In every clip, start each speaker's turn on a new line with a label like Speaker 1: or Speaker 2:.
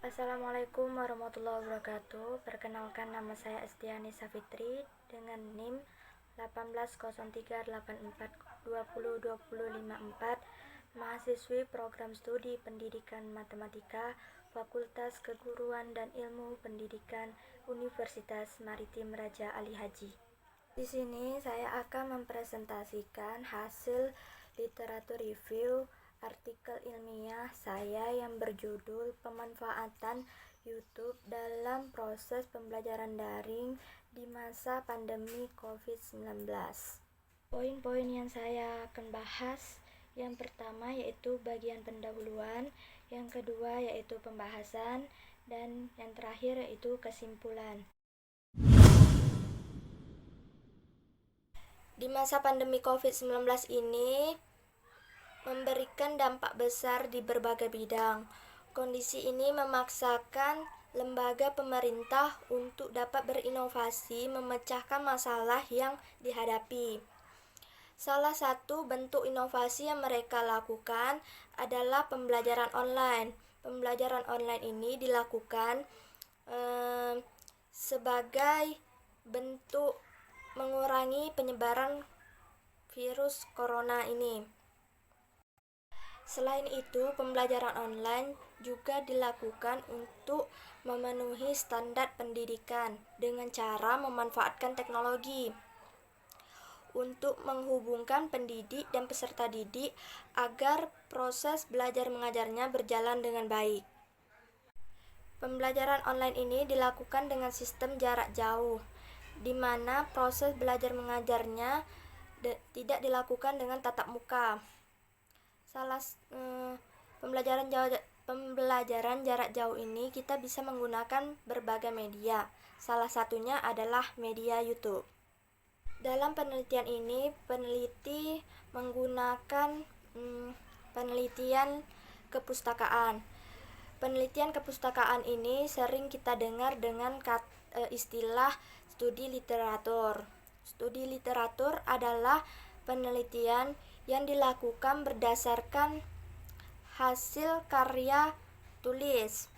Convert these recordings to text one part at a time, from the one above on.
Speaker 1: Assalamualaikum warahmatullahi wabarakatuh. Perkenalkan, nama saya Estiani Safitri dengan NIM 180384202054, mahasiswi program studi Pendidikan Matematika Fakultas Keguruan dan Ilmu Pendidikan Universitas Maritim Raja Ali Haji. Di sini saya akan mempresentasikan hasil literatur review artikel ilmiah saya yang berjudul Pemanfaatan YouTube dalam Proses Pembelajaran Daring di Masa Pandemi COVID-19. Poin-poin yang saya akan bahas, yang pertama yaitu bagian pendahuluan, yang kedua yaitu pembahasan, dan yang terakhir yaitu kesimpulan. Di masa pandemi COVID-19 ini memberikan dampak besar di berbagai bidang. Kondisi ini memaksakan lembaga pemerintah untuk dapat berinovasi memecahkan masalah yang dihadapi. Salah satu bentuk inovasi yang mereka lakukan adalah pembelajaran online. Pembelajaran online ini dilakukan sebagai bentuk mengurangi penyebaran virus corona ini. Selain itu, pembelajaran online juga dilakukan untuk memenuhi standar pendidikan dengan cara memanfaatkan teknologi untuk menghubungkan pendidik dan peserta didik agar proses belajar mengajarnya berjalan dengan baik. Pembelajaran online ini dilakukan dengan sistem jarak jauh, di mana proses belajar mengajarnya tidak dilakukan dengan tatap muka. Pembelajaran jarak jauh ini kita bisa menggunakan berbagai media. Salah satunya adalah media YouTube. Dalam penelitian ini, peneliti menggunakan penelitian kepustakaan. Penelitian kepustakaan ini sering kita dengar dengan istilah studi literatur. Studi literatur adalah penelitian yang dilakukan berdasarkan hasil karya tulis.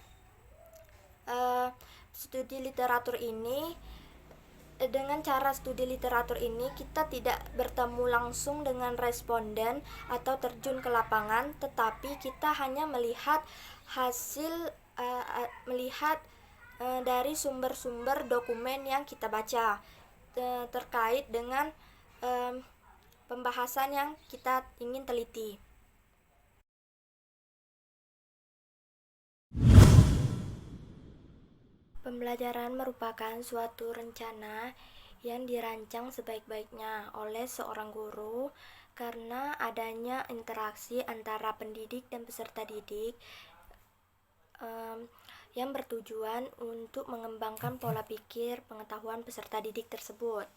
Speaker 1: Dengan cara studi literatur ini kita tidak bertemu langsung dengan responden atau terjun ke lapangan, tetapi kita hanya melihat dari sumber-sumber dokumen yang kita baca terkait dengan pembahasan yang kita ingin teliti. Pembelajaran merupakan suatu rencana yang dirancang sebaik-baiknya oleh seorang guru karena adanya interaksi antara pendidik dan peserta didik yang bertujuan untuk mengembangkan pola pikir pengetahuan peserta didik tersebut.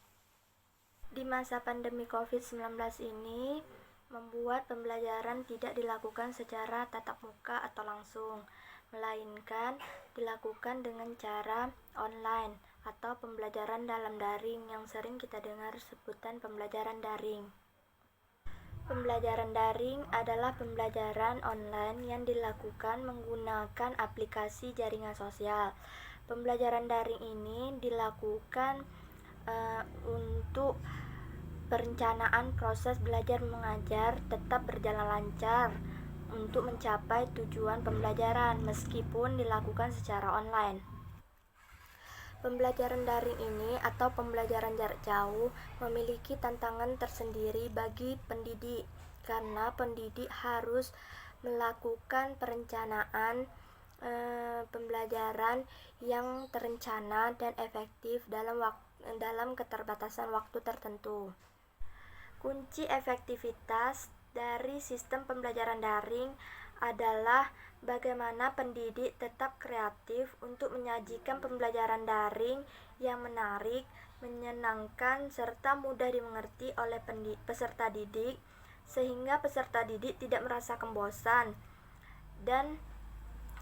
Speaker 1: Di masa pandemi COVID-19 ini membuat pembelajaran tidak dilakukan secara tatap muka atau langsung, melainkan dilakukan dengan cara online atau pembelajaran dalam daring yang sering kita dengar sebutan pembelajaran daring. Pembelajaran daring adalah pembelajaran online yang dilakukan menggunakan aplikasi jaringan sosial. Pembelajaran daring ini dilakukan untuk perencanaan proses belajar mengajar tetap berjalan lancar untuk mencapai tujuan pembelajaran meskipun dilakukan secara online. Pembelajaran daring ini atau pembelajaran jarak jauh memiliki tantangan tersendiri bagi pendidik karena pendidik harus melakukan perencanaan pembelajaran yang terencana dan efektif dalam keterbatasan waktu tertentu. Kunci efektivitas dari sistem pembelajaran daring adalah bagaimana pendidik tetap kreatif untuk menyajikan pembelajaran daring yang menarik, menyenangkan, serta mudah dimengerti oleh peserta didik, sehingga peserta didik tidak merasa bosan dan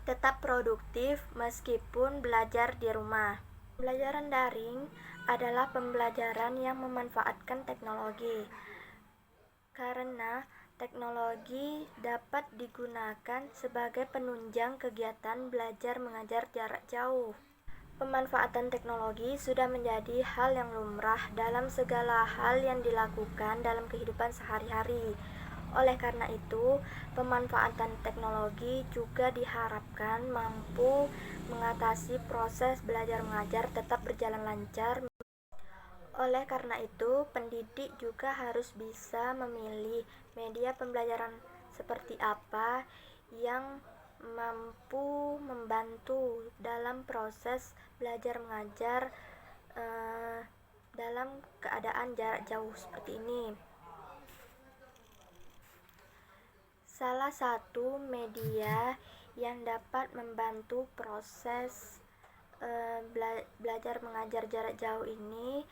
Speaker 1: tetap produktif meskipun belajar di rumah. Pembelajaran daring adalah pembelajaran yang memanfaatkan teknologi karena Teknologi dapat digunakan sebagai penunjang kegiatan belajar mengajar jarak jauh. Pemanfaatan teknologi sudah menjadi hal yang lumrah dalam segala hal yang dilakukan dalam kehidupan sehari-hari. Oleh karena itu, pemanfaatan teknologi juga diharapkan mampu mengatasi proses belajar mengajar tetap berjalan lancar. Oleh karena itu, pendidik juga harus bisa memilih media pembelajaran seperti apa yang mampu membantu dalam proses belajar mengajar dalam keadaan jarak jauh seperti ini. Salah satu media yang dapat membantu proses belajar mengajar jarak jauh ini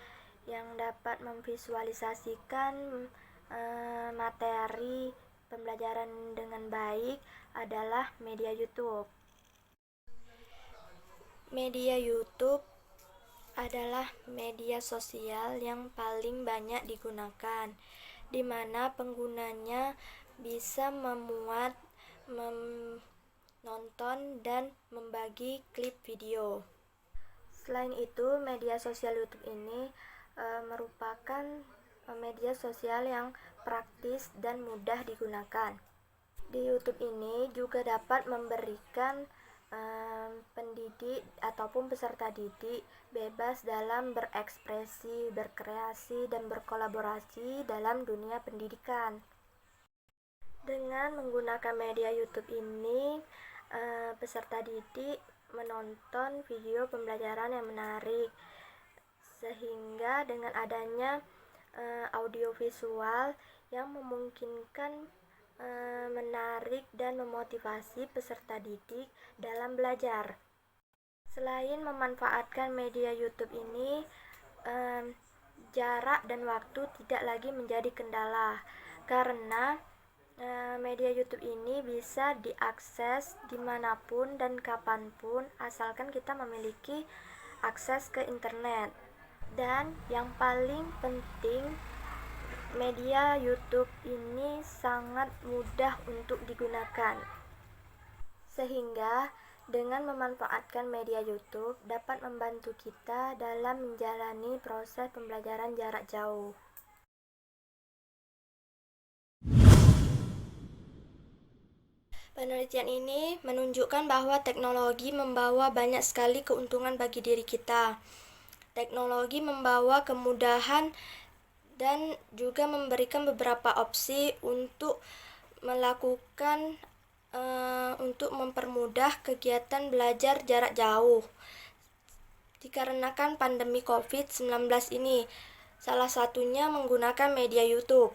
Speaker 1: yang dapat memvisualisasikan materi pembelajaran dengan baik adalah media YouTube. Media YouTube adalah media sosial yang paling banyak digunakan, di mana penggunanya bisa memuat, menonton, dan membagi klip video. Selain itu, media sosial YouTube ini merupakan media sosial yang praktis dan mudah digunakan. Di YouTube ini juga dapat memberikan pendidik ataupun peserta didik bebas dalam berekspresi, berkreasi, dan berkolaborasi dalam dunia pendidikan. Dengan menggunakan media YouTube ini, peserta didik menonton video pembelajaran yang menarik, sehingga dengan adanya audiovisual yang memungkinkan menarik dan memotivasi peserta didik dalam belajar. Selain memanfaatkan media YouTube ini, jarak dan waktu tidak lagi menjadi kendala, karena media YouTube ini bisa diakses dimanapun dan kapanpun asalkan kita memiliki akses ke internet. Dan yang paling penting, media YouTube ini sangat mudah untuk digunakan, sehingga dengan memanfaatkan media YouTube dapat membantu kita dalam menjalani proses pembelajaran jarak jauh. Penelitian ini menunjukkan bahwa teknologi membawa banyak sekali keuntungan bagi diri kita. Teknologi membawa kemudahan dan juga memberikan beberapa opsi untuk melakukan untuk mempermudah kegiatan belajar jarak jauh. Dikarenakan pandemi COVID-19 ini, salah satunya menggunakan media YouTube.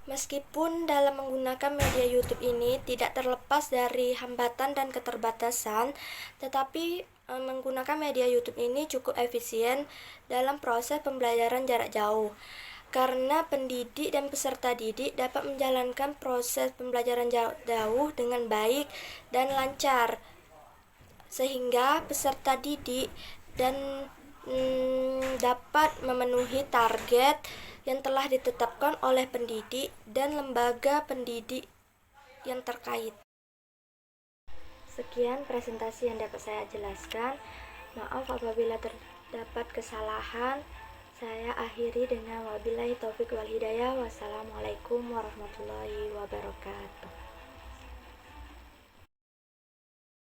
Speaker 1: Meskipun dalam menggunakan media YouTube ini tidak terlepas dari hambatan dan keterbatasan, tetapi menggunakan media YouTube ini cukup efisien dalam proses pembelajaran jarak jauh, karena pendidik dan peserta didik dapat menjalankan proses pembelajaran jarak jauh dengan baik dan lancar, sehingga peserta didik dan dapat memenuhi target yang telah ditetapkan oleh pendidik dan lembaga pendidik yang terkait. Sekian presentasi yang dapat saya jelaskan. Maaf apabila terdapat kesalahan. Saya akhiri dengan wabillahi taufik wal hidayah. Wassalamualaikum warahmatullahi wabarakatuh.